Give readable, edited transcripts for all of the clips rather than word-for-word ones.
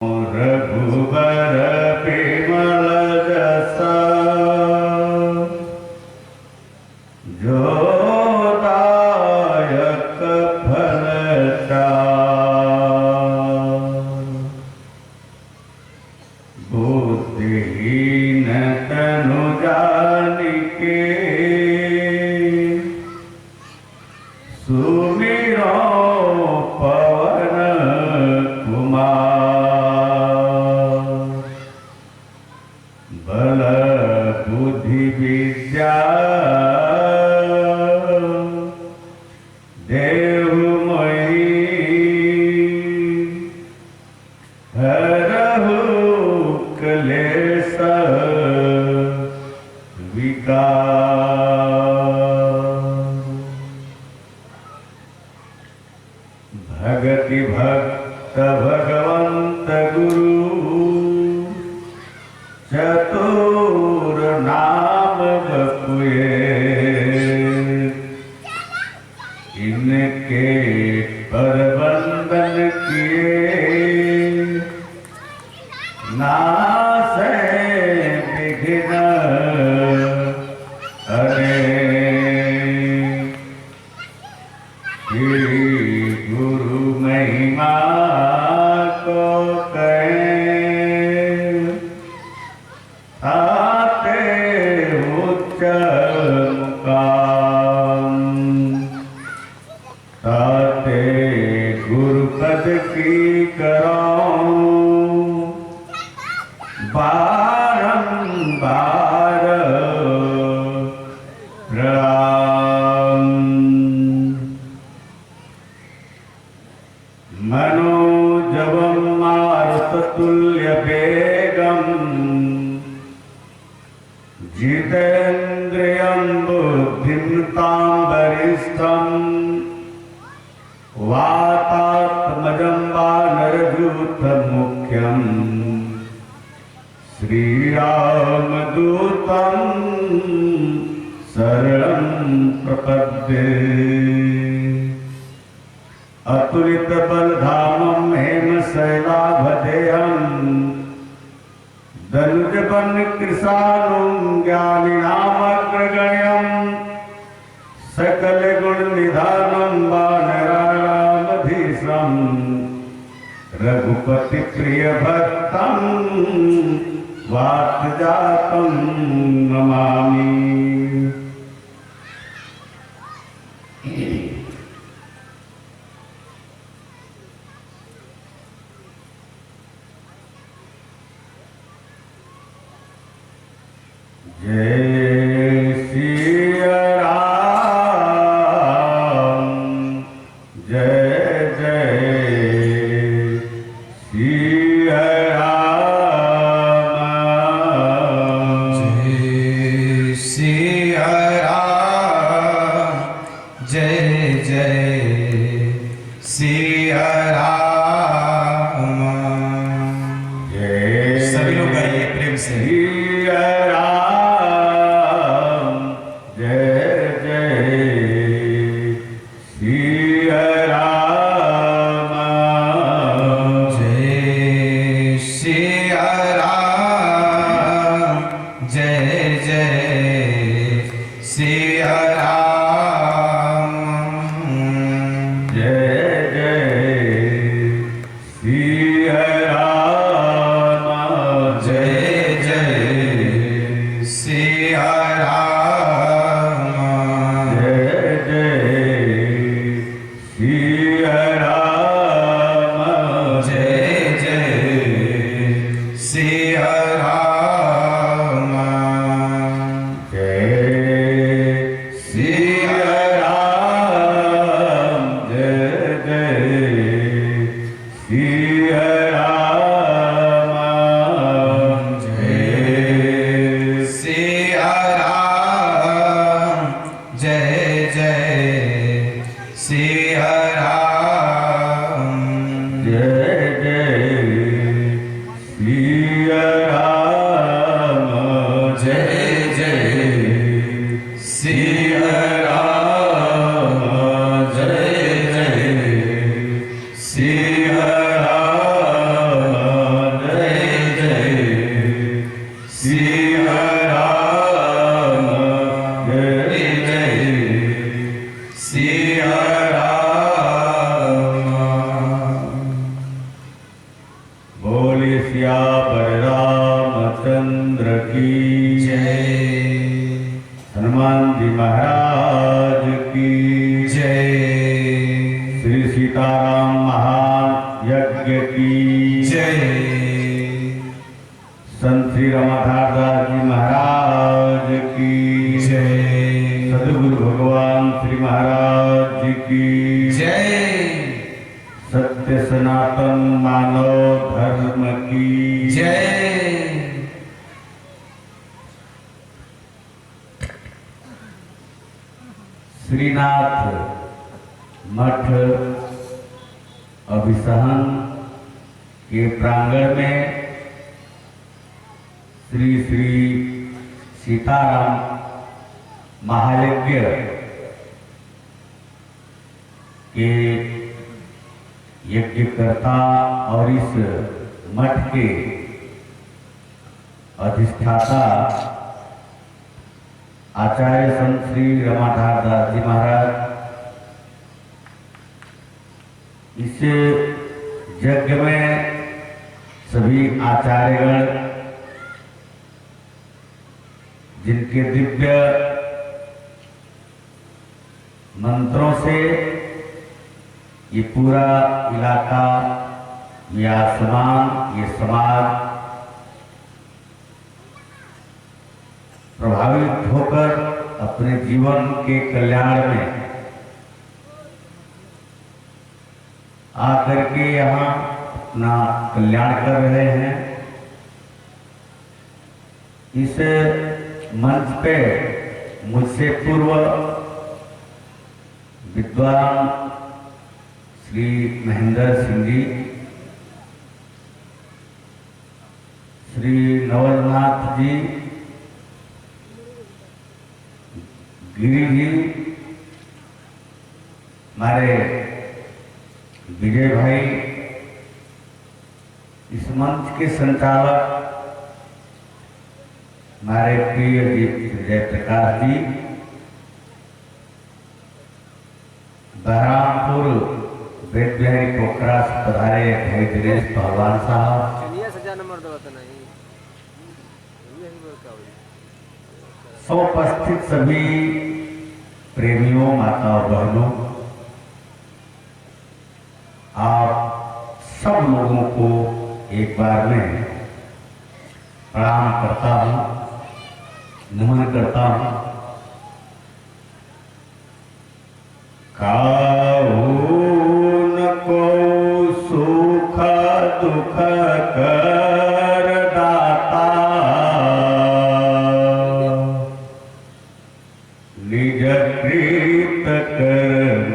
रघुबर विमल जसा जो दायक फलचार बुद्धिहीन तनु जानिके सुमिरो पवन कुमार बल बुद्धि विद्या देहुमयि हरहु क्लेश विकार भगति भक्त भगवंत गुरु चतुर नाम बपुए इनके पर बंधन किए नासे विघ्न श्री गुरु महिमा को कहें आते उच्च मुकाम ताते गुरुपद की करो बारंबार प्रणाम मनोजवं मारुततुल्य वेगं जितेन्द्रियं बुद्धिमतां वरिष्ठं वातात्मजं वानरयूथमुख्यं श्रीरामदूतं शरणं प्रपद्ये अतुलित बलधामं हेमशैलाभदेहं दनुजबन कृशानुं ज्ञानिनामग्रगण्यं सकल गुण निधानं वानराणामधीशं रघुपति प्रिय भक्तं वातजातं नमामि। जय सिया राम जय जय सिया राम जय सिया राम जय जय सिया राम। जय सभी लोग गाइए प्रेम से। सिया जय बोले सियावर रामचंद्र की जय। हनुमान जी महाराज की जय। श्री सीताराम महायज्ञ की जय। संत श्री रमाधारदास जी महाराज की जय। सदगुरु भगवान श्री महाराज जी की जय। सत्य सनातन मानव धर्म की जय। श्रीनाथ मठ अभिसहन के प्रांगण में श्री श्री सीताराम महायज्ञ के यज्ञकर्ता और इस मठ के अधिष्ठाता आचार्य संत श्री रमाधारदास जी महाराज इस यज्ञ में सभी आचार्यगण जिनके दिव्य मंत्रों से ये पूरा इलाका, ये आसमान, ये समाज प्रभावित होकर अपने जीवन के कल्याण में आकर के यहाँ अपना कल्याण कर रहे हैं। इस मंच पे मुझसे पूर्व विद्वान श्री महेंद्र सिंह जी, श्री नवलनाथ जी, गिरी जी, हमारे विजय भाई, इस मंच के संचालक हमारे प्रिय जी जय प्रकाश जी, बहरामपुर वेद बिहारी पोखरा से पधारे भाई दिनेश पहलवान साहब, उपस्थित सभी प्रेमियों, माता और बहनों, आप सब लोगों को एक बार में प्रणाम करता हूँ, नमन करता हूँ। काहू न को सुख दुख कर दाता, निज कृत कर्म।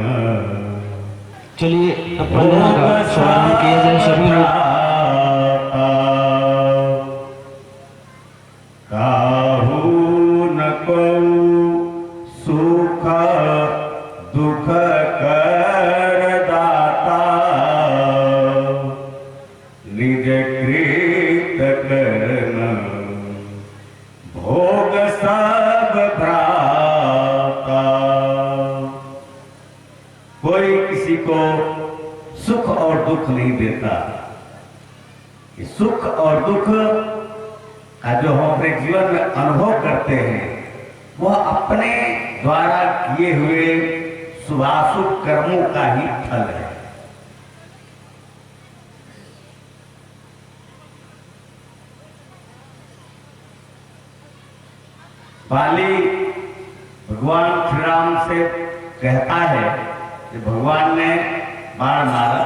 चलिए अपन स्वागत किए जाए सभी लोग। काहू न को सुख दुख कर दाता, निज कृत कर्म भोग सब भ्राता। कोई किसी को सुख और दुख नहीं देता। ये सुख और दुख का जो हम अपने जीवन में अनुभव करते हैं वह अपने द्वारा किए हुए शुभाशुभ कर्मों का ही फल है। बाली भगवान श्री राम से कहता है कि भगवान ने बाण मारा,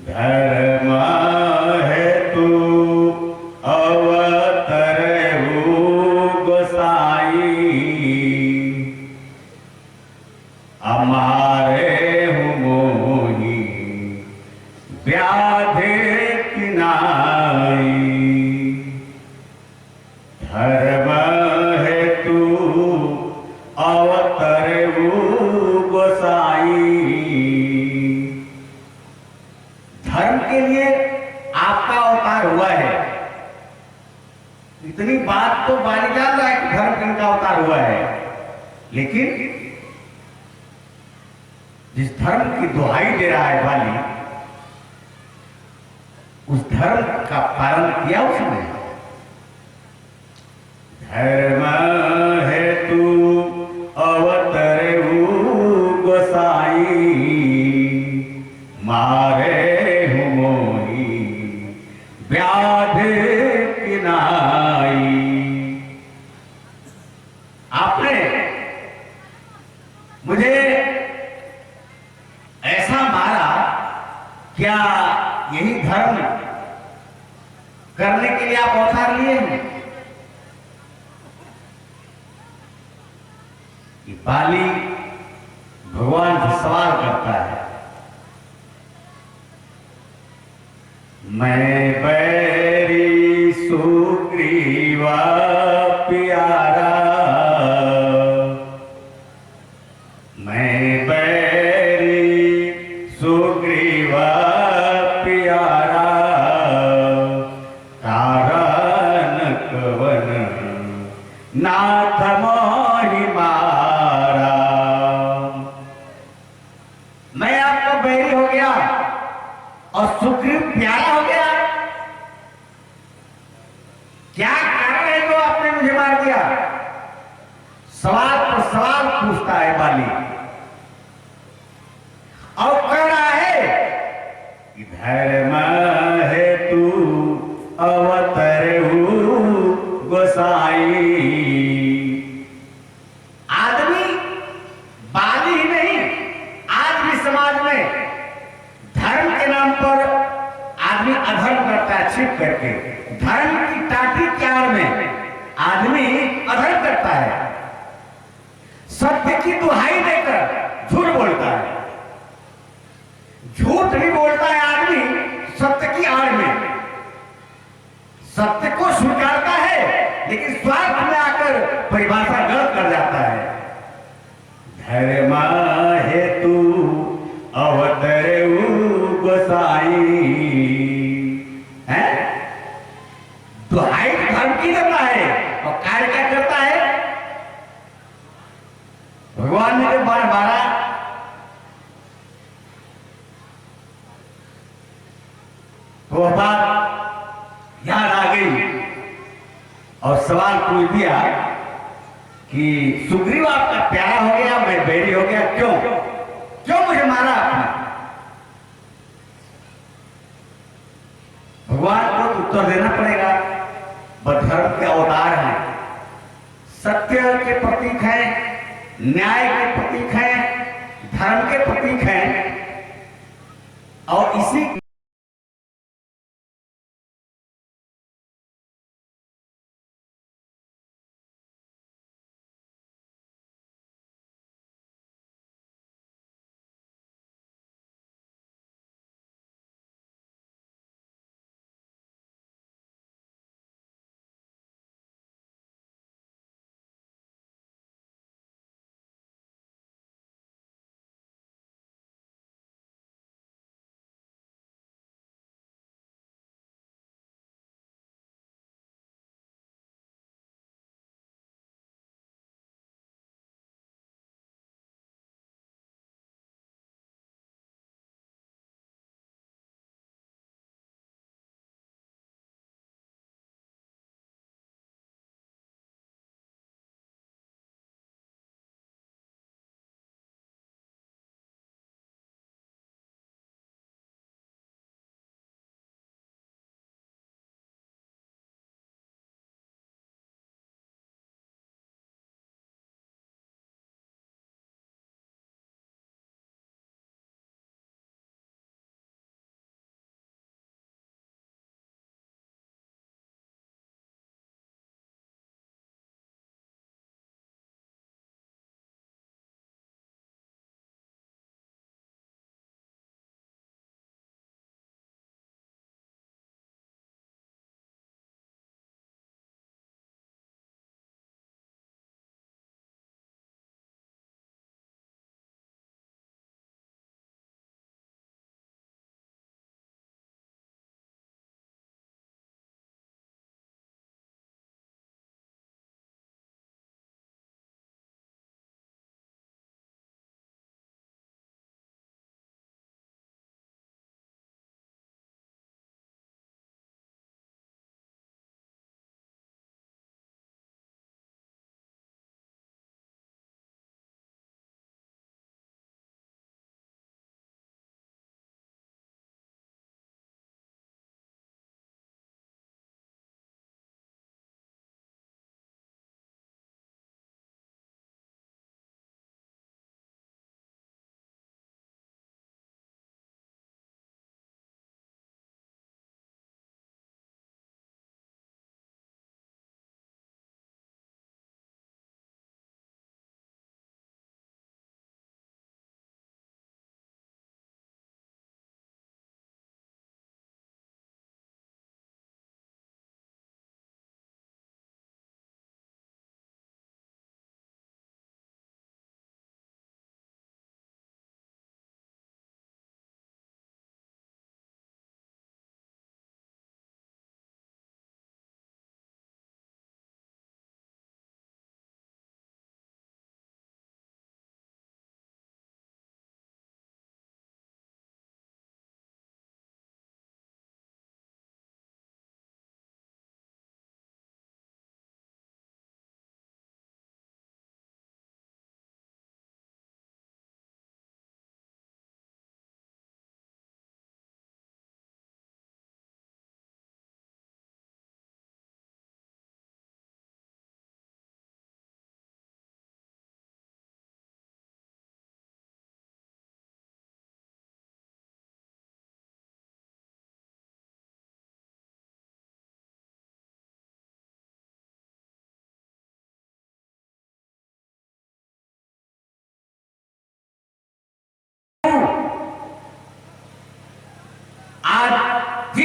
धर्म हेतु अवतरहु गोसाई, हमारे हूँ मोही व्याधि किनाई। धर्म हेतु अवतरहु गोसाई। धर्म के लिए आपका अवतार हुआ है। इतनी बात तो बानी जान रहा है कि धर्म किनका अवतार हुआ है, लेकिन जिस धर्म की दुहाई दे रहा है बाली, उस धर्म का पालन किया उसने। धर्म है तू अवतरे गोसाई, मारे हूँ मोही व्याध किनाई। आपने मुझे ऐसा मारा, क्या यही धर्म करने के लिए आप अवतार लिए हैं? ये बाली भगवान से सवाल करता है, मैं बैरी सुग्रीवा प्यारा, मैं बैरी सुग्रीवा प्यारा, कारण कवन नाथ मोहि मारा। मैं आपका बैरी हो गया और सुग्रीव प्यारा हो गया। क्या कारण है जो आपने मुझे मार दिया? सवाल पर सवाल पूछता है बाली और कह रहा है कि धर्म है तू अवतरहु गोसाई। आदमी बाली ही नहीं, आज भी समाज में धर्म के नाम पर आदमी अधर्म करता है, छिप करके। धर्म की टाटी क्यार में आदमी अधर्म करता है, सत्य की दुहाई देकर झूठ बोलता है। झूठ भी बोलता है आदमी सत्य की आड़ में, सत्य को स्वीकारता है लेकिन स्वार्थ में आकर परिभाषा गलत कर जाता है। धर्म हेतु अवतरहु गोसाई है, दुहाई धर्म की देता है और कार्य क्या करता है? भगवान ने जब बार मारा तो वह बात याद आ गई और सवाल पूछ दिया कि सुग्रीव आपका प्यारा हो गया, मैं बैरी हो गया, क्यों क्यों मुझे मारा आपने? भगवान को उत्तर देना पड़ेगा। वह धर्म के अवतार हैं, सत्य के प्रतीक हैं, न्याय के प्रतीक हैं, धर्म के प्रतीक हैं और इसी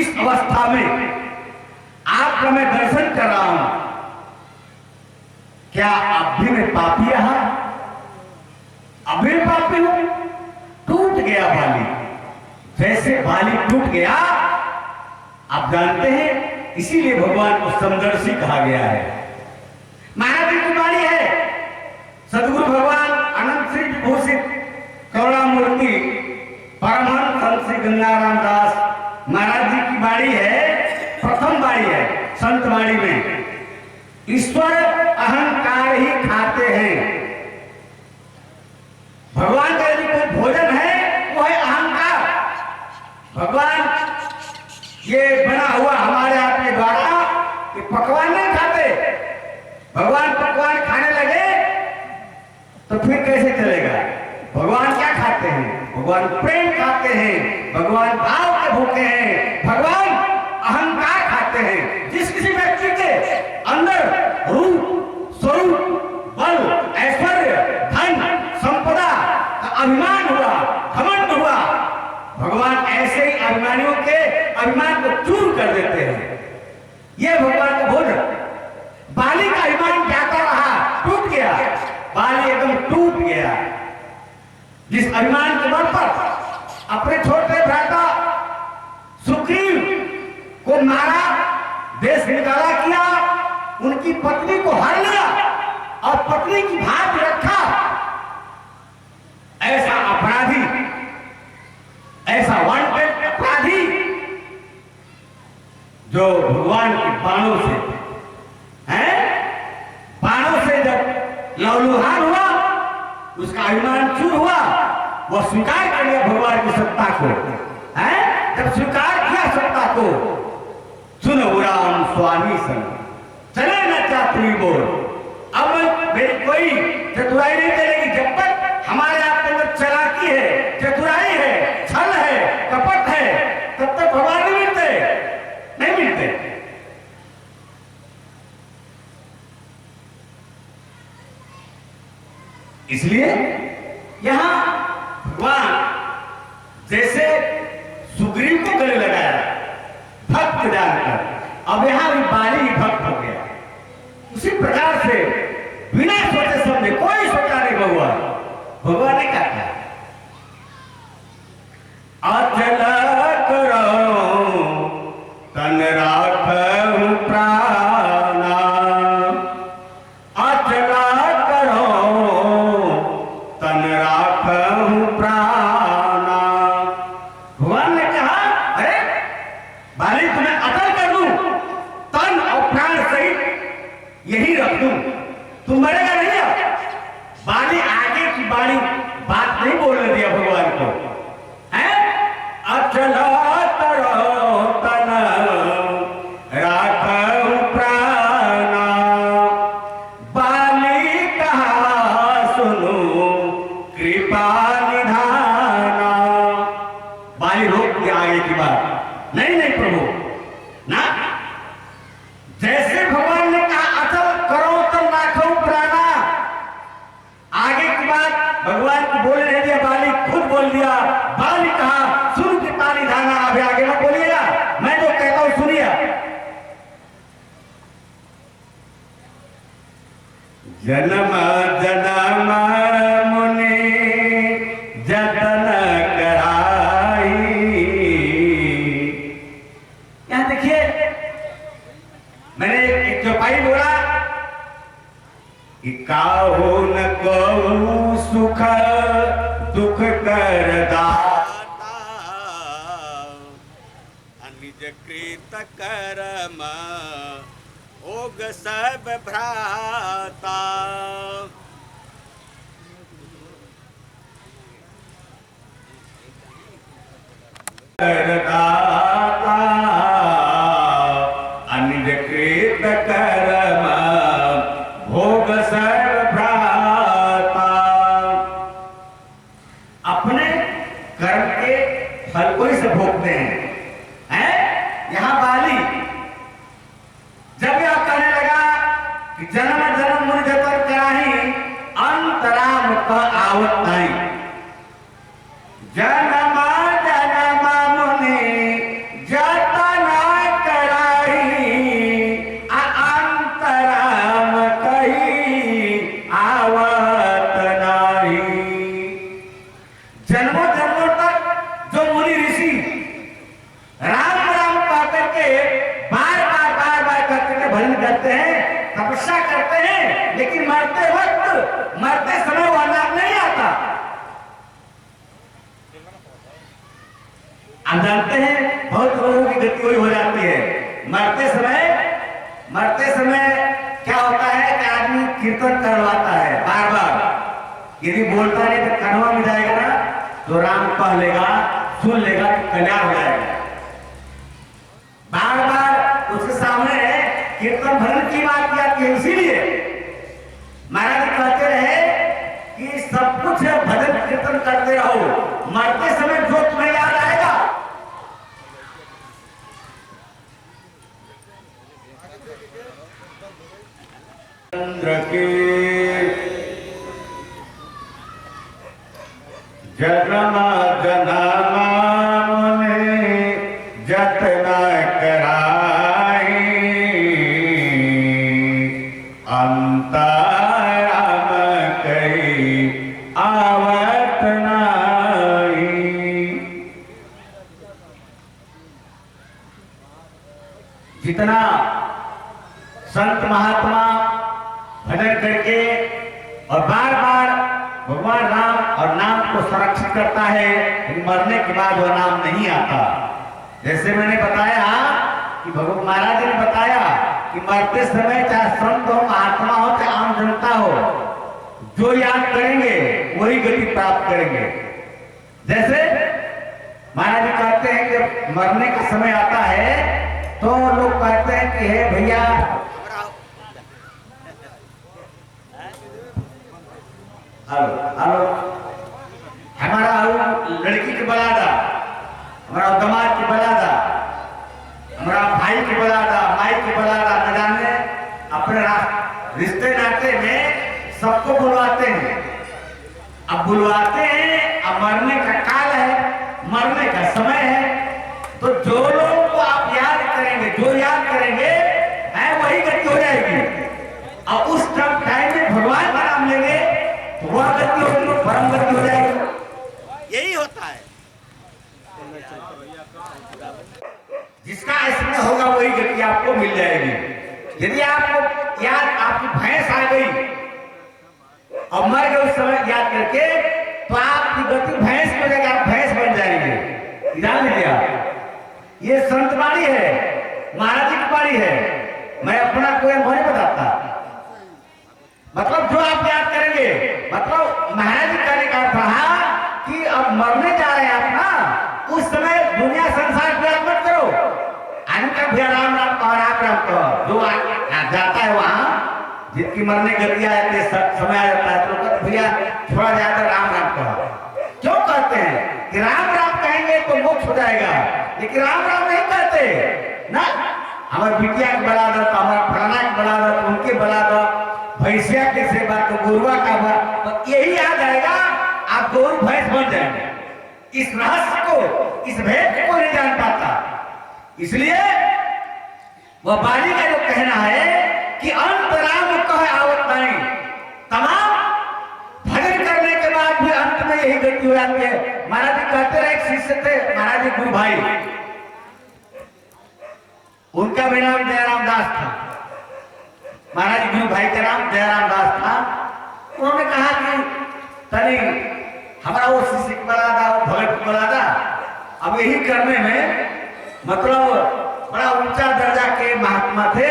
जिस अवस्था में आपका मैं दर्शन कर रहा हूं, क्या अब भी मैं पापी रहा? अब भी पापी हूं? टूट गया बाली, जैसे बाली टूट गया। आप जानते हैं, इसीलिए भगवान को समदर्शी कहा गया है। महाराज जी की बाणी है, सदगुरु भगवान अनंत श्री विभूषित करुणामूर्ति परमहंस संत श्री गंगाराम दास महाराज जी की बाणी है, प्रथम बाणी है संत बाणी में। ईश्वर अहंकार ही खाते हैं। भगवान का यदि कोई भोजन है वो है अहंकार। भगवान ये बना हुआ हमारे आपके द्वारा कि पकवान नहीं खाते। भगवान पकवान खाने लगे तो फिर कैसे चलेगा? भगवान क्या खाते हैं? भगवान प्रेम खाते हैं, भगवान भाव के भूखे हैं, भगवान अहंकार खाते हैं। जिस किसी व्यक्ति के अंदर रूप, स्वरूप, बल, ऐश्वर्य, धन, संपदा का अभिमान हुआ, घमंड हुआ, भगवान ऐसे ही अभिमानियों के अभिमान को चूर कर देते हैं। यह भगवान का भोजन। बाली का अभिमान जाता रहा, टूट गया, बाली एकदम टूट गया। जिस अभिमान के बल पर अपने छोटे भ्राता सुग्रीव को मारा, देश निकाला किया, उनकी पत्नी को हर लिया और पत्नी की भांति रखा, ऐसा अपराधी, ऐसा वांटेड अपराधी जो भगवान के बाणों से हैं, बाणों से जब लहूलुहान हुआ, उसका अभिमान चूर हुआ, वह स्वीकार कर लिया भगवान की सत्ता को। हैं, जब स्वीकार किया सत्ता को, सुनो राम स्वामी संग चले न चातुरी बोल। अब मेरी कोई चतुराई नहीं चलेगी जब तक हमारे आप के अंदर चालाकी है, चतुराई है, छल है, कपट है, तब तक भगवान नहीं मिलते, नहीं मिलते। इसलिए यहां भगवान जैसे सुग्रीव को गले लगाया भक्त जानकर, अब यहां भी बाली ही भक्त हो गया। उसी प्रकार से बिना सोचे समझे, कोई सोचा नहीं, भगवान ने क्या कहा? अचल करो तन राखहु प्राणा, अचल करो तन राखहु प्राणा। भगवान ने कहा, अरे बाली तुम्हें अचल कर दूं, तन और प्राण सहित यही रख दूं, तुम मरेगा नहीं। बाली आगे की बाणी बात नहीं बोलने दिया भगवान को। अचल करो तन राखहु प्राणा, बाली कहा सुनो कृपा निधाना। बाली रोक दिया आगे की बात, नहीं नहीं प्रभु ना, जैसे भगवान ने कहा अचल करो तन राखहु प्राणा, आगे की बात भगवान को बोलने नहीं दिया, बाली खुद बोल दिया। बाली कहा सुन के पानी धाना, अभी आगे मत बोलिएगा, मैं जो कहता हूं सुनिए। जन्म जन्म मुनि जतन कराई। यहां देखिए, मैंने एक चौपाई बोला कि काहू न कहू सुख दुख कर दाता, निज कृत कर्म भोग सब भ्राता। करदाता निज कृत कर्म भोग सब भ्राता। अपने कर्म के फल को ही से भोगते हैं। यहां बाली जब यह कहने लगा कि जन्म जन्म मुनि जतन कराही, अंतराम का आवत नहीं। जन्म जन्म मुनि जतन लेकिन मरते समय वह नाम नहीं आता। आप जानते हैं बहुत लोगों की गति वही हो जाती है, मरते समय क्या होता है कि आदमी कीर्तन करवाता है बार बार। यदि बोलता नहीं तो कन्वा में जाएगा ना तो राम कह लेगा, सुन लेगा तो कल्याण हो जाएगा। बार बार उसके सामने कीर्तन भजन की बात की आती है। इसीलिए महाराज कहते रहे कि सब कुछ भजन कीर्तन करते रहो, मरते समय जो तुम्हें याद आएगा। चंद्र के जन्मा जन्मा जतना कराई अंतराम कई आवत नाई। जितना संत महात्मा भजन करके और बार बार भगवान राम और नाम को संरक्षित करता है, मरने के बाद वह नाम नहीं आता। जैसे मैंने बताया कि भगवान महाराज ने बताया कि मरते समय चाहे संत हो, महात्मा हो, चाहे आम जनता हो, जो याद करेंगे वही गति प्राप्त करेंगे। जैसे महाराज जी कहते हैं कि मरने का समय आता है तो लोग कहते हैं कि हे भैया हेलो हमारा लड़की के बलादा, हमारा दामाद के बलादा, हमारा भाई के बलादा, माई के बलादा, न जाने अपने रिश्ते नाते में सबको बुलवाते हैं। अब बुलवाते हैं, अब मरने का काल है, मरने का समय है, तो जो लोगों को आप याद करेंगे, जो याद करेंगे है वही गति हो जाएगी। और उस टाइम में भगवान का नाम लेंगे वह गति होगी, परम गति हो जाएगी। यही होता है, जिसका इसमें होगा वही गति आपको मिल जाएगी। यदि आपको याद, आपकी भैंस आ गई और मर गए उस समय याद करके, तो आपकी गति भैंस की हो जाएगी, आप भैंस बन जाएंगे। ध्यान दीजिए, ये संत वाणी है, महाराज जी की वाणी है, मैं अपना कोई अनुभव नहीं बताता। मतलब जो आप याद करेंगे, मतलब महाराज जी कहने का कहा कि अब मरने जा रहे हैं आप ना, उस समय दुनिया संसार को याद मत करो, का भैया राम राम कहो, राम राम कहो। जो जाता है वहां, जिनकी मरने गति आ जाती है, समय आ जाता है, तो भैया थोड़ा ज्यादा राम राम कहो। क्यों कहते हैं कि राम राम कहेंगे तो मोक्ष हो जाएगा, लेकिन राम राम नहीं कहते ना। हमारे बिटिया के बड़ा दो, हमारा फलाना के बड़ा दो, उनके बड़ा दो, भैंसिया के सेवा तो गुरुआ का हुआ, तो यही याद आएगा, आप गौर भैंस बन जाएंगे। इस रहस्य को, इस भेद को नहीं जान पाता। इसलिए वह बाली का जो कहना है कि अंतराम कहे आवत नहीं, तमाम भजन करने के बाद भी अंत में यही गति हो जाती है। महाराज जी कहते रहे, एक शिष्य थे महाराज जी गुरु भाई, उनका भी नाम जयराम दास था। महाराज जी गुरु भाई का नाम जयराम दास था। उन्होंने कहा कि तनी हमारा वो शिष्य को बना था, वो भगत को बना था, अब यही करने में मतलब बड़ा ऊंचा दर्जा के महात्मा थे,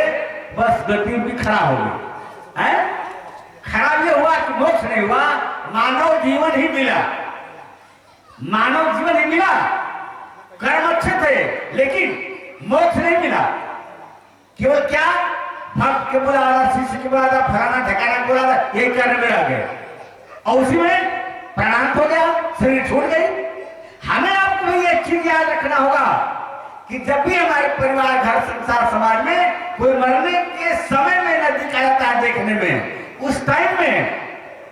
बस गति भी खराब हो गई है। खराब ये हुआ कि मोक्ष नहीं हुआ, मानव जीवन ही मिला, मानव जीवन ही मिला, कर्म अच्छे थे लेकिन मोक्ष नहीं मिला। केवल क्या भक्त के बोला था, शिष्य के बोला था, फलाना ठिकाना बोला था, यही करने में रह गए और उसी में प्राणांत हो गया, शरीर छूट गई। हमें आपको ये चीज याद रखना होगा कि जब भी हमारे परिवार, घर, संसार, समाज में कोई मरने के समय में नजदीक आ जाता है देखने में, उस टाइम में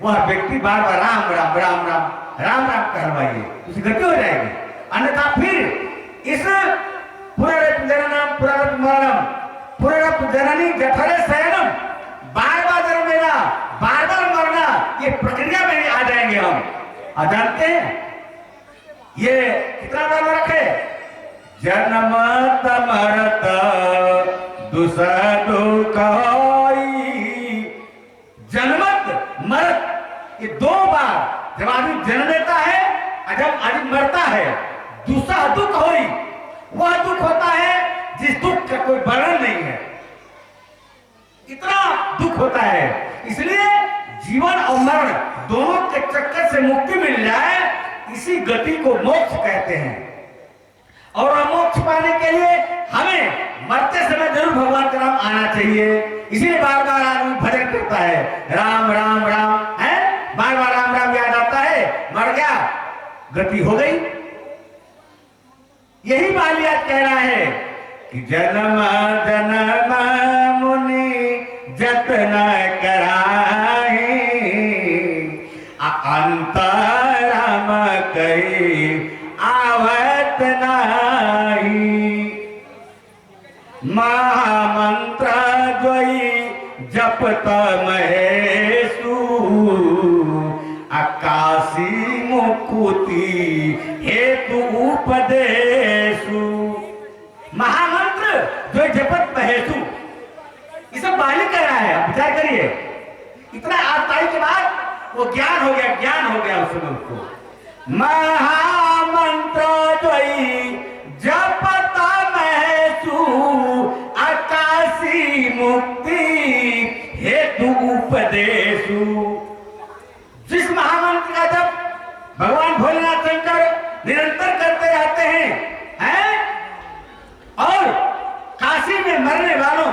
वह व्यक्ति बार बार राम राम राम राम राम राम कहवाइए, उसकी गति हो जाएगी। अन्यथा फिर इस पुनरपि जननम पुनरपि मरणम पुनरपि जननी जठरे शयनम, बार बार जन्म लेना, बार बार मरना, ये प्रक्रिया में आ जाएंगे हम। और जानते हैं ये कितना नाम रखे, जन्म मरत दुसदु कहोई, जन्म लेता है और जब आदमी मरता है, दूसरा दुख होई, वह दुख होता है जिस दुख का कोई वर्णन नहीं है, इतना दुख होता है। इसलिए जीवन और मरण दोनों के चक्कर से मुक्ति मिल जाए, इसी गति को मोक्ष कहते हैं। और मोक्ष पाने के लिए हमें मरते समय जरूर भगवान का नाम आना चाहिए। इसीलिए बार बार आदमी भजन करता है, राम राम राम, है बार बार राम राम याद आता है, मर गया गति हो गई। यही बालिया कह रहा है कि जन्म जन्म मुनि जतन कराहे, अंतराम कही आवत नाही, महामंत्र जोई जपत महेशु, आकाशी मुकुति हेतु उपदेशु। महामंत्र जो जपत महेशु, ये सब बाली कर रहा है। आप विचार करिए, इतना आताई के बाद वो ज्ञान हो गया, ज्ञान हो गया उस समय उसको। महामंत्र जोई जपत महेशु, आकाशी मुक्ति हेतु उपदेशु। जिस महामंत्र का जब भगवान भोलेनाथ शंकर निरंतर करते रहते हैं और काशी में मरने वालों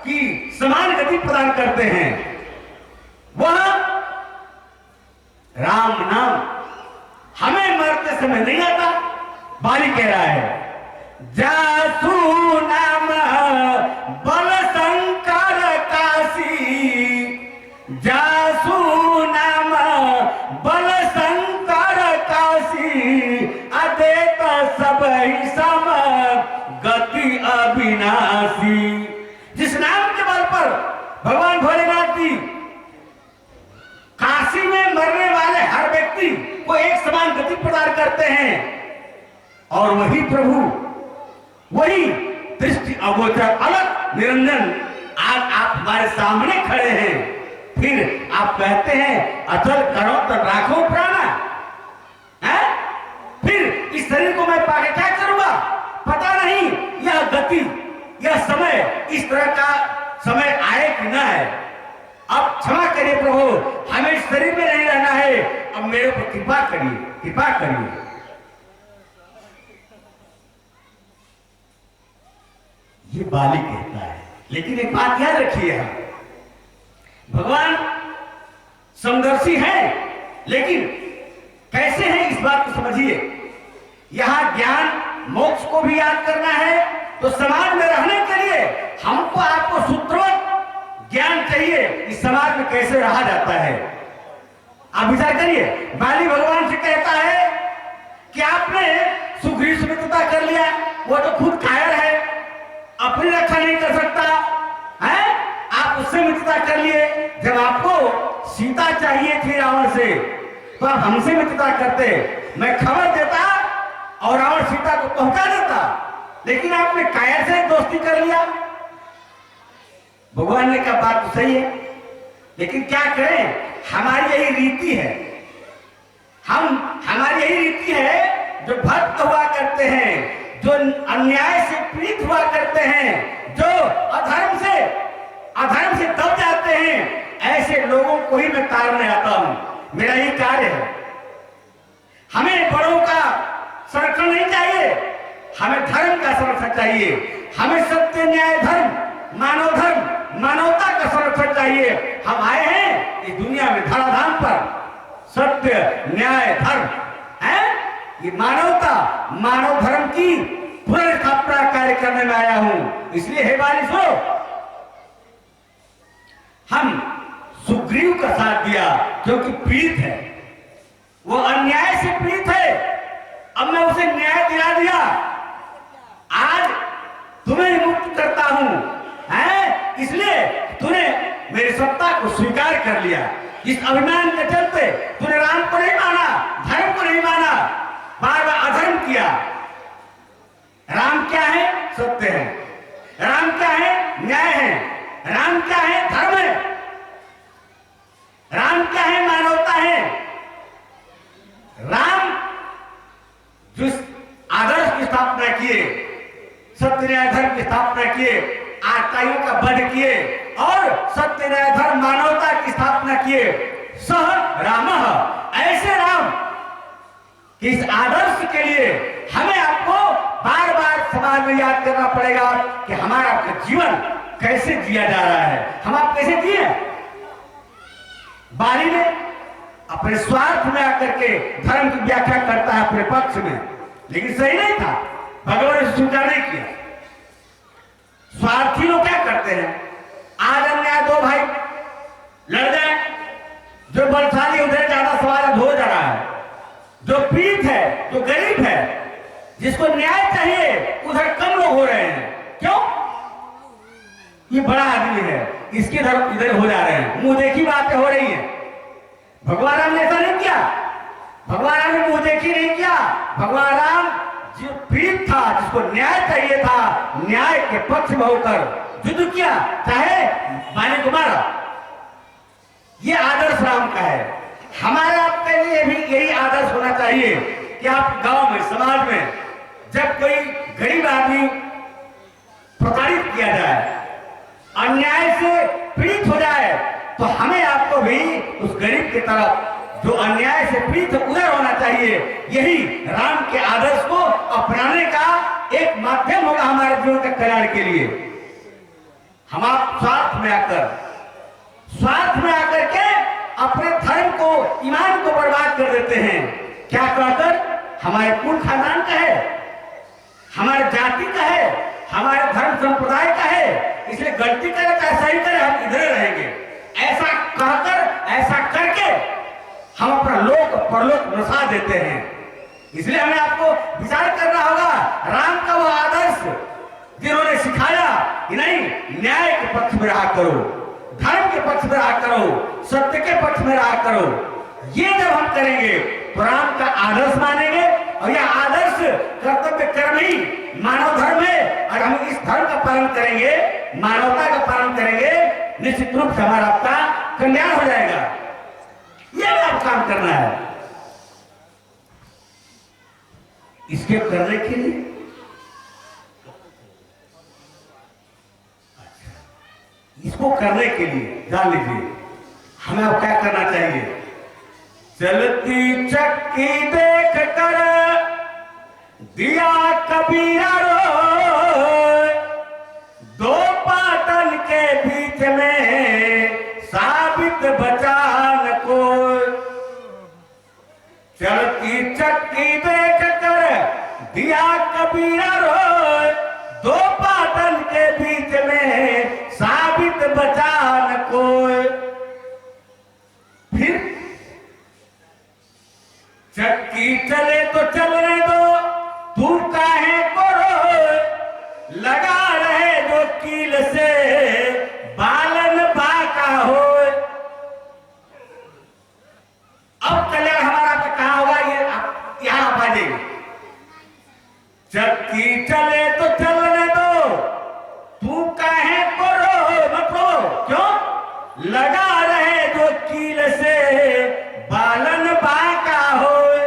की समान गति प्रदान करते हैं, वह राम नाम हमें मरते समय नहीं आता। बाली कह रहा है, जासु नाम बल शंकर काशी, जासु नाम बल शंकर काशी, अदेत सब ही सम गति अविनाशी। जिस नाम के बल पर भगवान भोलेनाथ जी काशी में मरने वाले हर व्यक्ति को एक समान गति प्रदान करते हैं, और वही प्रभु, वही दृष्टि अगोचर अलग निरंजन आज आप हमारे सामने खड़े हैं, फिर आप कहते हैं अचल करो तो राखो प्राणा, है? फिर इस शरीर को मैं पाके क्या करूंगा? पता नहीं यह गति, यह समय, इस तरह का समय आए कि ना है। अब क्षमा करिए प्रभु, हमें इस शरीर में नहीं रहना है, अब मेरे पर कृपा करिए, कृपा करिए। ये बाली कहता है। लेकिन एक बात याद रखिए, भगवान समदर्शी है, लेकिन कैसे है इस बात को समझिए। यहां ज्ञान मोक्ष को भी याद करना है, तो समाज में रहने के लिए हमको आपको सूत्रवत ज्ञान चाहिए। इस समाज में कैसे रहा जाता है, आप विचार करिए। बाली भगवान से कहता है कि आपने सुग्रीव से मित्रता कर लिया, वो तो खुद कायर है, अपनी रक्षा नहीं कर सकता है, आप उससे मित्रता कर लिए। जब आपको सीता चाहिए थी रावण से, तो आप हमसे मित्रता करते, मैं खबर देता और रावण सीता को पहुंचा देता, लेकिन आपने कायर से दोस्ती कर लिया। भगवान ने कहा बात तो सही है, लेकिन क्या करें, हमारी यही रीति है, हमारी यही रीति है। जो भक्त हुआ करते हैं, जो अन्याय से पीड़ित हुआ करते हैं, जो अधर्म से दब जाते हैं, ऐसे लोगों को ही मैं तारने आता हूं। मेरा ही कार्य है। हमें बड़ों का संरक्षण नहीं चाहिए, हमें धर्म का संरक्षण चाहिए। हमें सत्य, न्याय, धर्म, मानव धर्म, मानवता का संरक्षण चाहिए। हम आए हैं इस दुनिया में धराधाम पर सत्य, न्याय, धर्म है, ये मानवता, मानव धर्म की पुनर्स्थापना कार्य करने में आया हूं। इसलिए हे बारिशों, हम सुग्रीव का साथ दिया क्योंकि पीड़ित है, वो अन्याय से पीड़ित है। अब मैं उसे न्याय दिला दिया, आज तुम्हें मुक्त करता हूं, है? इसलिए तूने मेरी सत्ता को स्वीकार कर लिया। इस अभिमान के चलते तूने राम को नहीं माना, धर्म को नहीं माना, बार बार अधर्म किया। राम क्या है? सत्य है। राम क्या है? न्याय है। राम क्या है? धर्म है। राम क्या है? मानवता है। किए, सत्य न्याय धर्म की स्थापना किए, आताइयों का वध किए और सत्य न्याय धर्म मानवता की स्थापना किए। सह रामः, ऐसे राम कि इस आदर्श के लिए हमें आपको बार बार समाज में याद करना पड़ेगा कि हमारा आपका जीवन कैसे जिया जा रहा है, हम आप कैसे जिए। बाली ने अपने स्वार्थ में आकर के धर्म की व्याख्या करता है अपने पक्ष में, लेकिन सही नहीं था, भगवान ने स्वीकार नहीं किया। स्वार्थी लोग क्या करते हैं, आज अन्याय दो भाई लड़ जाए, जो बलशाली उधर ज्यादा सवाल हो जा रहा है, जो पीड़ित है, जो गरीब है, जिसको न्याय चाहिए, उधर कम लोग हो रहे हैं। क्यों? ये बड़ा आदमी है, इसके इधर हो जा रहे हैं, मुंह देखी बातें हो रही हैं। भगवान राम ने ऐसा नहीं किया, भगवान राम ने मुंह देखी नहीं किया। भगवान राम जो पीड़ित था, जिसको न्याय चाहिए था, न्याय के पक्ष में होकर युद्ध किया, चाहे बाली को मारा। ये आदर्श राम का है। हमारे आपके लिए भी यही आदर्श होना चाहिए कि आप गांव में, समाज में जब कोई गरीब आदमी प्रताड़ित किया जाए, अन्याय से पीड़ित हो जाए, तो हमें आपको भी उस गरीब की तरफ, जो अन्याय से पीड़ित उधर होना चाहिए। यही राम के आदर्श को अपनाने का एक माध्यम होगा हमारे जीवन के कल्याण के लिए। हम आप स्वार्थ में आकर के अपने धर्म को, ईमान को बर्बाद कर देते हैं। क्या कहकर? हमारे कुल खानदान का है, हमारे जाति का है, हमारे धर्म संप्रदाय का है, इसलिए गलती करे तो ऐसा ही करे, हम इधर रहेंगे, ऐसा कहकर, ऐसा करके हम अपना लोक परलोक नसा देते हैं। इसलिए हमें आपको विचार करना होगा, राम का वो आदर्श जिन्होंने सिखाया कि नहीं, न्याय के पक्ष में रहा करो, धर्म के पक्ष में रहा करो, सत्य के पक्ष में रहा करो। ये जब हम करेंगे तो राम का आदर्श मानेंगे, और यह आदर्श कर्तव्य कर्म ही मानव धर्म है। और हम इस धर्म का पालन करेंगे, मानवता का पालन करेंगे, निश्चित रूप से हमारा आपका कल्याण हो जाएगा। यह आप काम करना है। इसके करने के लिए इसको करने के लिए जान लीजिए हमें अब क्या करना चाहिए। चलती चक्की देख कर दिया कबीरा रोए, दो पाटन के बीच में साबित बचा न कोई। चलती चक्की देख कर दिया कबीरा रोए, दो पाटन के बीच में साबित बचा न कोई। फिर चक्की चले तो चलने दो, तू काहे को रोए, लगा रहे जो कील से बालन बाका होए। अब कल्याण हमारा तो कहां होगा, ये यहां आ जाएगी। चक्की चले तो चलने दो, तू काहे को रोए, मत रो, क्यों? लगा रहे जो कील से बालन बाका होए।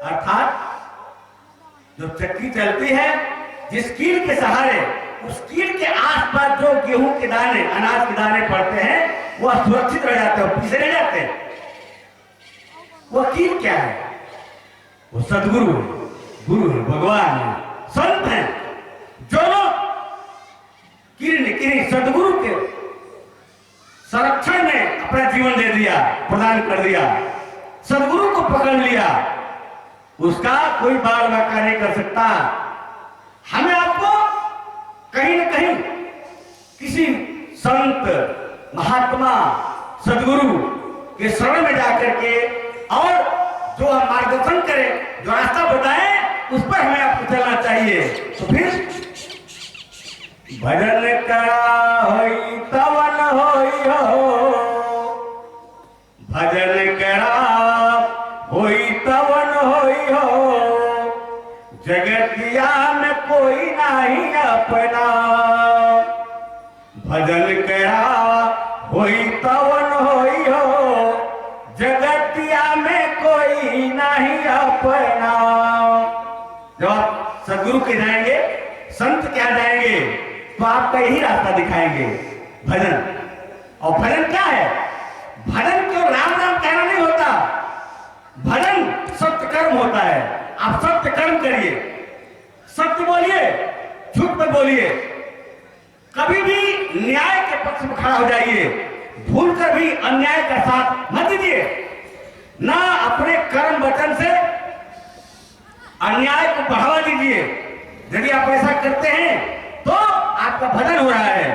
अर्थात जो चक्की चलती है, जिस कील के सहारे, उस कील के आसपास जो गेहूं के दाने, अनाज के दाने पड़ते हैं, वह सुरक्षित रह जाते हैं, पीछे नहीं जाते। वह कील क्या है? वो सदगुरु है, गुरु है, भगवान है, संत है। जो लोग किन्हीं सदगुरु के संरक्षण में अपना जीवन दे दिया, प्रदान कर दिया, सदगुरु को पकड़ लिया, उसका कोई बाल बाका नहीं कर सकता। हमें आपको कहीं न कहीं किसी संत, महात्मा, सदगुरु के शरण में जाकर के, और जो हम मार्गदर्शन करें, जो रास्ता बताएं, उस पर हमें आपको चलना चाहिए। तो फिर भजन करा होई तवन होई हो, भजन करा होई तवन होई हो, जगतिया में कोई नहीं अपना। भजन करा होई तवन होई हो, जगतिया में कोई नहीं अपना। जब आप सदगुरु गुरु के जाएंगे, संत क्या जाएंगे, तो आपका यही रास्ता दिखाएंगे, भजन। और भजन क्या है? भजन क्यों राम राम कहना नहीं होता, भजन सत्य कर्म होता है। आप सत्य कर्म करिए, सत्य बोलिए, झूठ मत बोलिए, कभी भी न्याय के पक्ष में खड़ा हो जाइए, भूल कर भी अन्याय का साथ मत दीजिए। ना अपने कर्म वचन से अन्याय को बढ़ावा दीजिए। यदि आप ऐसा करते हैं तो आपका भजन हो रहा है।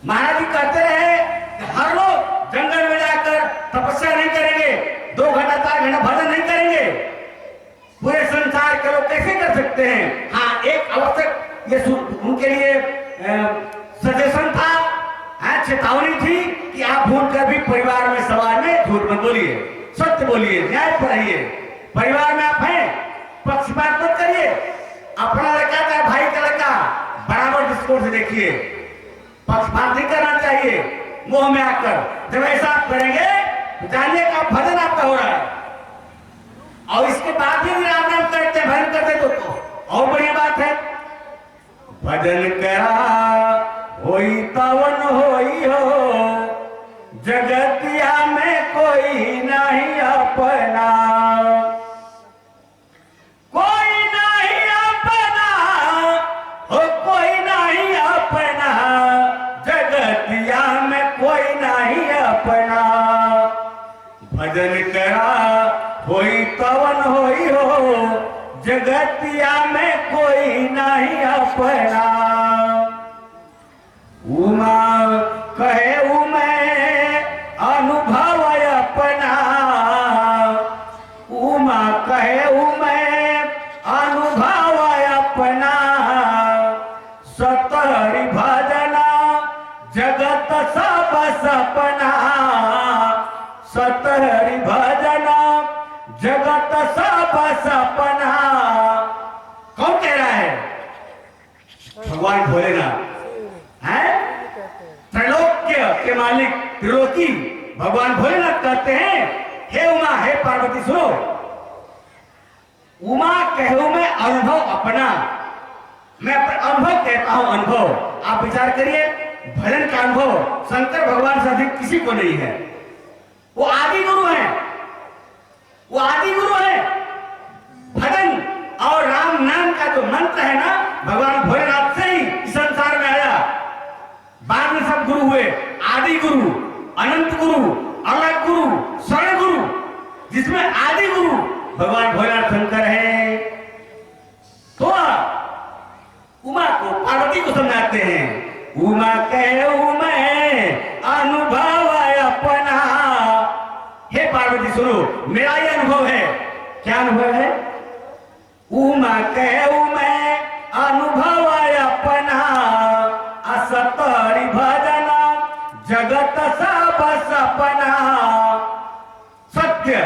महाराज जी कहते रहे कि हर लोग जंगल में जाकर तपस्या नहीं करेंगे, 2 घंटा 4 घंटा भजन नहीं करेंगे, पूरे संसार के लोग कैसे कर सकते हैं? हाँ, एक आवश्यक ये उनके लिए सजेशन था, चेतावनी थी कि आप भूल कर भी परिवार में, समाज में झूठ मत बोलिए, सत्य बोलिए, न्याय पर रहिए। परिवार में आप हैं, पक्षपात मत करिए, अपना लड़का का भाई का लड़का बराबर दृष्टिकोण से देखिए, पक्षपात नहीं करना चाहिए मोह में आकर। जब ऐसा आप करेंगे तो जानिए का भजन आपका हो रहा है। और इसके बाद भी राम नाम करते, भजन करते तो और बढ़िया बात है। भजन करा होई तवन होई हो, जगतिया में कोई नहीं अपना, कोई नहीं अपना हो, कोई नहीं अपना, जगतिया में कोई नहीं अपना। भजन करा होई तवन होई हो, जगतिया में कोई नहीं अपना। उमा कहे उमें अनुभव अपना, उमा कहे उमें अनुभव अपना, सतहरि भजना जगत सब सपना, सतहरि भजना जगत सब सपना। कौन कह रहा है? भगवान भोलेनाथ है, त्रैलोक्य के मालिक त्रिलोकी भगवान भोलेनाथ कहते हैं, हे उमा, हे पार्वती सुनो, उमा कहूं मैं अनुभव अपना, मैं अनुभव कहता हूं, अनुभव। आप विचार करिए, भजन का अनुभव शंकर भगवान से अधिक किसी को नहीं है। वो आदि गुरु है, वो आदि गुरु है। भजन और राम नाम का जो मंत्र है ना, भगवान भोलेनाथ से ही इस संसार में आया। बाद में सब गुरु हुए, आदि गुरु, अनंत गुरु, अलग गुरु, स्वर्ण गुरु, जिसमें आदि गुरु भगवान भोलेनाथ शंकर है। तो उमा को, पार्वती को समझाते हैं, उमा कहे मैं अनुभव अपना। हे पार्वती सुनो, मेरा ये अनुभव है। क्या अनुभव है? उमा कहे मैं अनुभव अपना, असतहरि भजना जगत सब सपना। सत्य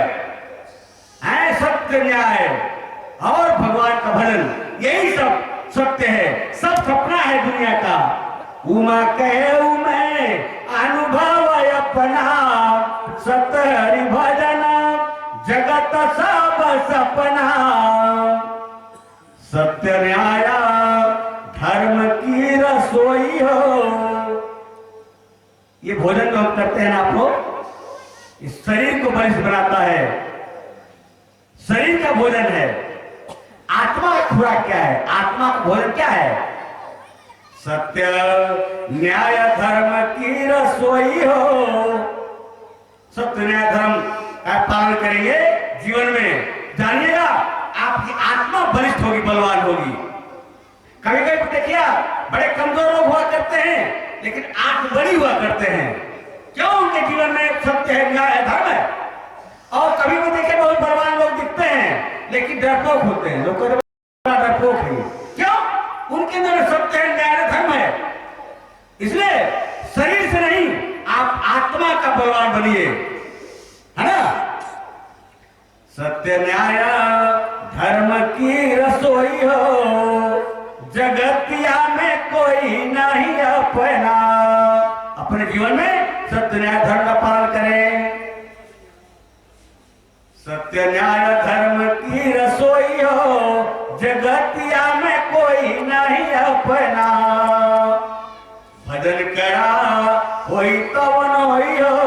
है, सत्य न्याय और भगवान का भजन, यही सब सत्य है, सब सपना है दुनिया का। उमा कहे मैं अनुभव अपना, सतहरि भजना जगत सब सपना। सत्य न्याय धर्म की रसोई हो। ये भोजन जो हम करते हैं ना आप लोग, इस शरीर को बलिष्ठ बनाता है, शरीर का भोजन है। आत्मा का खुराक क्या है? आत्मा का भोजन क्या है? सत्य न्याय धर्म की रसोई हो। सत्य न्याय धर्म का पालन करेंगे जीवन में, जानिएगा आपकी आत्मा बलिष्ठ होगी, बलवान होगी। कभी कभी देखिए बड़े कमजोर लोग हुआ करते हैं, लेकिन आंख बड़ी हुआ करते हैं। क्यों? उनके जीवन में सत्य है, न्याय है, धर्म है। और कभी भी देखे बहुत बलवान लोग दिखते हैं, लेकिन डरपोक होते हैं। लोग डरपोक है, क्यों? उनके अंदर सत्य है, न्याय है, धर्म है। इसलिए शरीर से नहीं, आप आत्मा का बलवान बनिए, है ना। सत्य न्याय धर्म की रसोई हो, जगतिया में कोई नहीं अपना। अपने जीवन में सत्य न्याय धर्म का पालन करें। सत्य न्याय धर्म की रसोई हो, जगतिया में कोई नहीं अपना, भजन करा कोई तवन होई हो,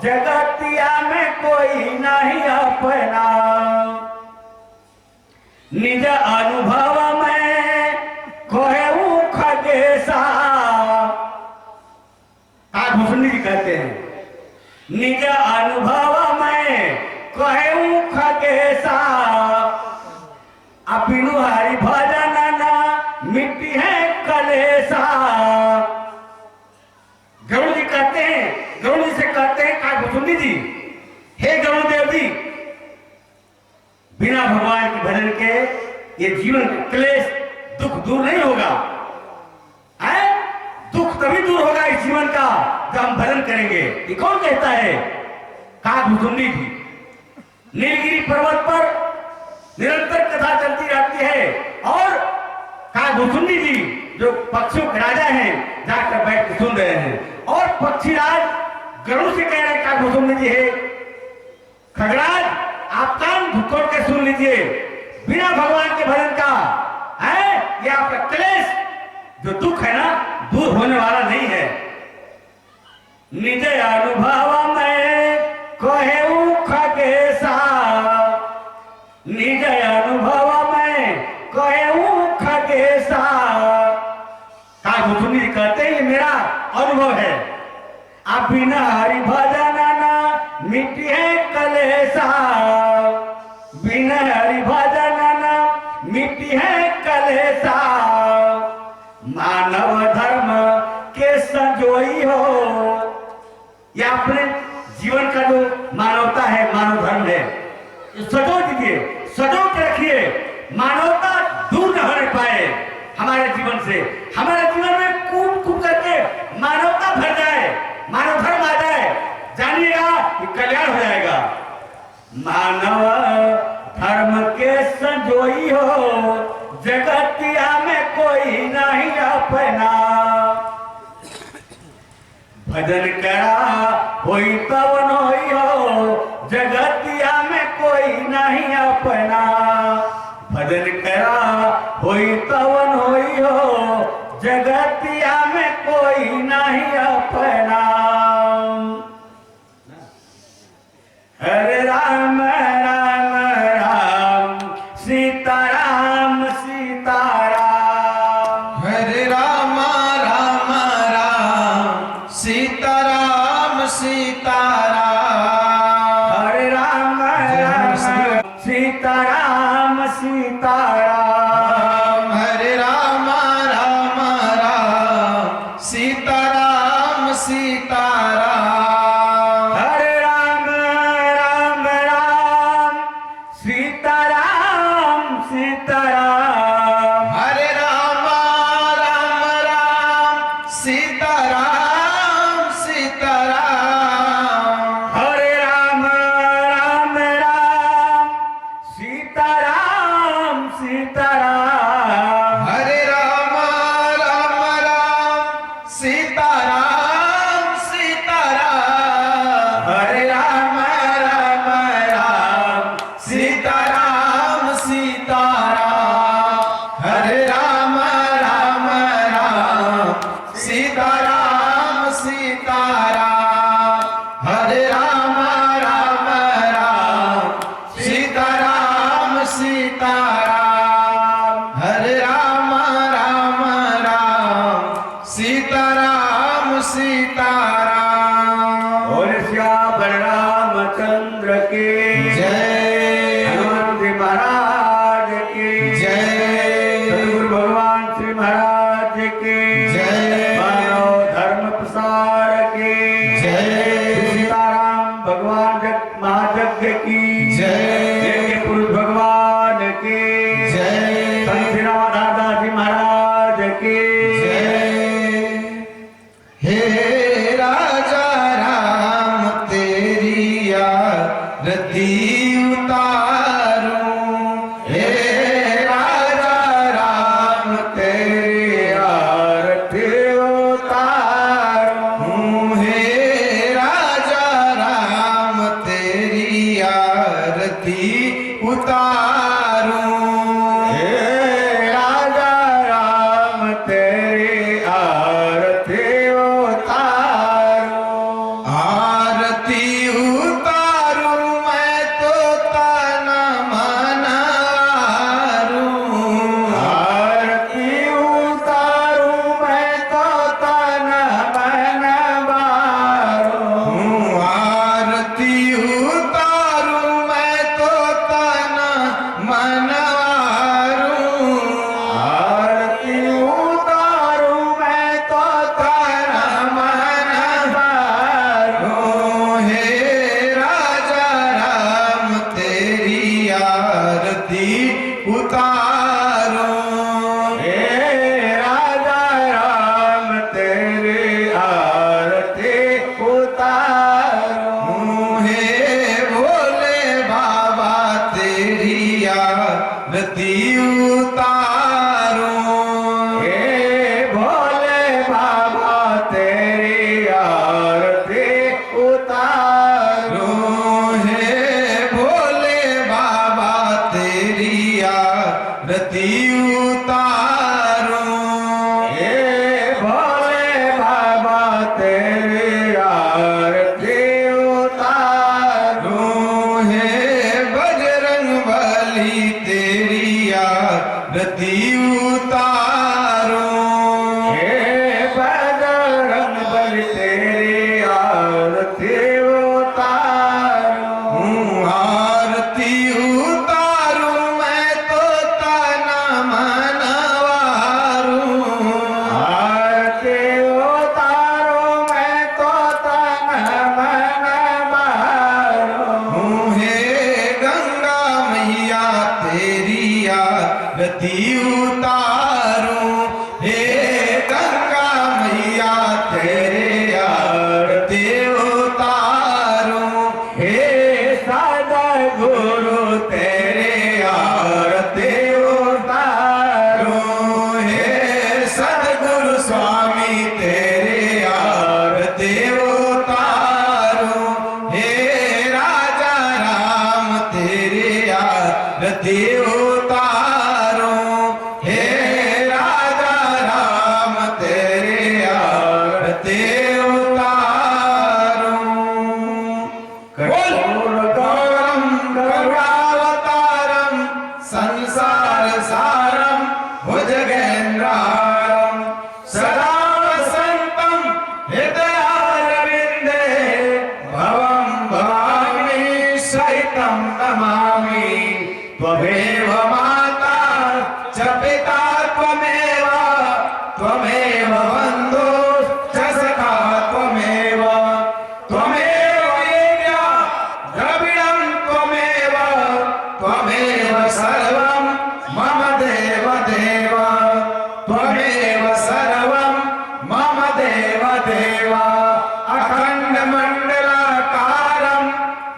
जगतिया में कोई नहीं अपना। निज अनुभव में कोहेऊ खगेसा, भूषणी जी कहते हैं, निज अनुभव में कोहेऊ खगेसा, अपिनु हरि भजन न मिट्टी है कलेसा। गरुड़ जी कहते हैं, गरुड़ जी से कहते हैं काकभूषुंडी जी, हे गरुड़देव जी, बिना भगवान के भजन के ये जीवन क्लेश दुख दूर नहीं होगा। है दुख तभी दूर होगा इस जीवन का जब हम भजन करेंगे। ये कौन कहता है? काकभूषुंडी जी। नीलगिरी पर्वत पर निरंतर कथा चलती रहती है और काकभूषुंडी जी जो पक्षियों के राजा हैं जाकर बैठ के सुन रहे हैं, और पक्षीराज गरुड़ से कह रहे हैं काकभूषुंडी जी, है खगराज आप कान खोल के सुन लीजिए, बिना भगवान के भजन का है ये आपका क्लेश जो दुख है ना दूर होने वाला नहीं है। निज अनुभव में कोहेऊ खगेसा, निज अनुभव में कोहेऊ खगेसा। काकभूषुंडी जी कहते हैं ये मेरा अनुभव है, आप बिना हरि भजन न मिट्टी है कलेसा, बिना हरि भजन न मिट्टी है कलेसा। मानव धर्म के संजोई हो, या अपने जीवन का जो मानवता है, मानव धर्म है, सजो दीजिए, सजो के रखिए, मानवता दूर न होने पाए हमारे जीवन से। हमारे जीवन में कूद कूद करके मानवता भर जाए, मानव धर्म आ जाए, जानिएगा कि कल्याण हो जाएगा। मानव धर्म के संजोई हो, जगतिया में कोई नहीं अपना, भजन करा कोई तवन होई हो, जगतिया में कोई नहीं अपना, भजन करा कोई तवन होई हो, जगतिया में कोई नहीं अपना। हरे राम राम राम सीताराम सीताराम, हरे राम राम राम सीताराम सीताराम, हरे राम राम सीताराम सीताराम, हरे राम राम राम सीताराम सीताराम, हरे राम राम राम सीताराम सीताराम, हरे राम राम राम सीताराम सीताराम, हरे राम राम राम सीताराम सीताराम, हरे राम राम राम सीताराम सीताराम, हरे राम राम राम सीताराम सीताराम, हरे राम राम राम सीताराम सीताराम, हरे राम राम राम सीताराम सीताराम, रति उतारूं। हे बजरंग बली तेरी आरती उतारूं। आरती उतारूं मैं तो तन मन वारूं। आरती उतारूं मैं तो तन मन वारूं। हे गंगा मैया तेरी आरती उतारूं। हे गंगा मैया तेरे आरती उतारूं। हे सद्गुरु तेरे आरती उतारूं। हे सद्गुरु स्वामी तेरे आरती उतारूं। हे राजा राम तेरे आरती उतारूं। हे राजा राम तेरे आरती उतारूं। कर्पूरगौरं करुणावतारं संसार सारं भुजगेन्द्रहारं सदा वसन्तं हृदयारविन्दे भवं भवानी सहितं नमामि। त्वमेव माता च पिता त्वमेव त्वमेव बन्धुश्च सखा त्वमेव त्वमेव विद्या द्रविणं त्वमेव त्वमेव सर्वं मम देव देव त्वमेव सर्वं मम देव देव। अखण्डमण्डलाकारं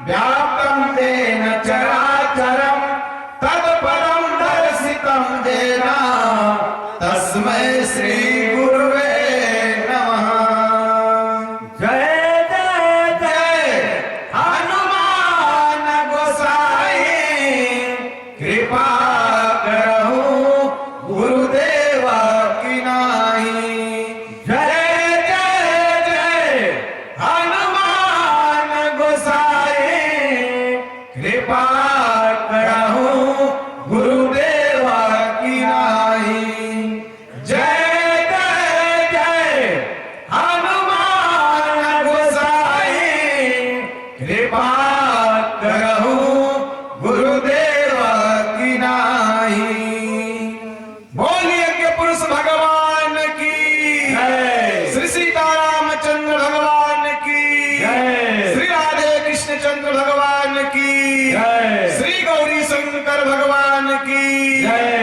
व्याप्तं तेन चराचरं तत्पदं दर्शितं येन तस्मै श्री गुरुवे नमः। जय जय जय हनुमान गोसाई कृपा करहु गुरुदेव की नाई। जय जय जय हनुमान गोसाई कृपा करहु गुरुदेव की नाई। जय जय जय हनुमान गोसाई कृपा करहु गुरुदेव की नाई। बोलिए के पुरुष भगवान की जय। श्री सीतारामचंद्र भगवान की जय। श्री राधे कृष्ण चंद्र भगवान की जय। श्री गौरी शंकर भगवान की जय।